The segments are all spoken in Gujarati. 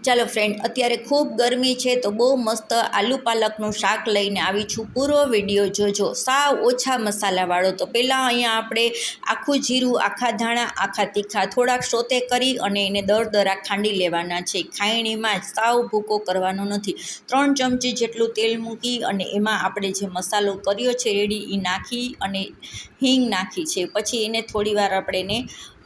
ચાલો ફ્રેન્ડ, અત્યારે ખૂબ ગરમી છે તો બહુ મસ્ત આલુ પાલકનું શાક લઈને આવી છું. પૂરો વિડીયો જોજો, સાવ ઓછા મસાલાવાળો. તો પહેલાં અહીંયા આપણે આખું જીરું, આખા ધાણા, આખા તીખા થોડાક સોતે કરી અને એને દરદરા ખાંડી લેવાના છે. ખાયણીમાં જ સાવ ભૂકો કરવાનો નથી. 3 ચમચી જેટલું તેલ મૂકી અને એમાં આપણે જે મસાલો કર્યો છે રેડી એ નાખી અને હિંગ નાખી છે. પછી એને થોડીવાર આપણે એને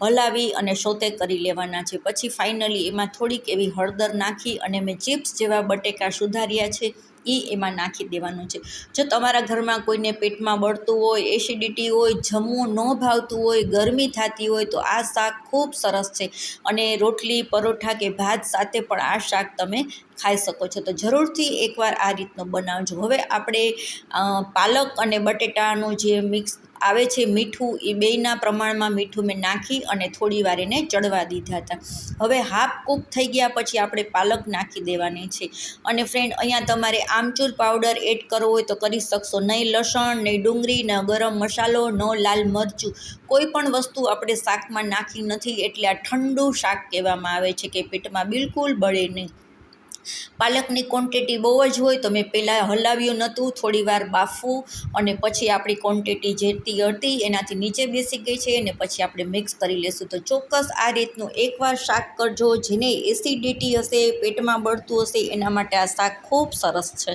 હલાવી અને સોતે કરી લેવાના છે. પછી ફાઇનલી એમાં થોડીક એવી હળદર નાખી અને મેં ચિપ્સ જેવા બટેકા સુધાર્યા છે એ એમાં નાખી દેવાનું છે. જો તમારા ઘરમાં કોઈને પેટમાં બળતું હોય, એસિડિટી હોય, જમવું ન ભાવતું હોય, ગરમી થતી હોય તો આ શાક ખૂબ સરસ છે અને રોટલી, પરોઠા કે ભાત સાથે પણ આ શાક તમે ખાઈ શકો છો. તો જરૂરથી એકવાર આ રીતનું બનાવજો. હવે આપણે પાલક અને બટેટાનું જે મિક્સ આવે છે મીઠું, એ બેયના પ્રમાણમાં મીઠું મેં નાખી અને થોડી વાર એને ચડવા દીધા હતા. હવે હાફ કૂક થઈ ગયા પછી આપણે પાલક નાખી દેવાની છે. અને ફ્રેન્ડ, અહીંયા તમારે આમચૂર પાવડર એડ કરવો હોય તો કરી શકશો. નહીં લસણ, નહીં ડુંગળી, ન ગરમ મસાલો, ન લાલ મરચું, કોઈ પણ વસ્તુ આપણે શાકમાં નાખી નથી. એટલે આ ઠંડુ શાક કહેવામાં આવે છે કે પેટમાં બિલકુલ બળે નહીં. પાલકની ક્વોન્ટિટી બહુ જ હોય તો મેં પહેલાં હલાવ્યું નહોતું, થોડી વાર બાફવું અને પછી આપણી ક્વોન્ટિટી જેટલી હતી એનાથી નીચે બેસી ગઈ છે અને પછી આપણે મિક્સ કરી લેશું. તો ચોક્કસ આ રીતનું એકવાર શાક કરજો. જેને એસિડિટી હશે, પેટમાં બળતું હશે, એના માટે આ શાક ખૂબ સરસ છે.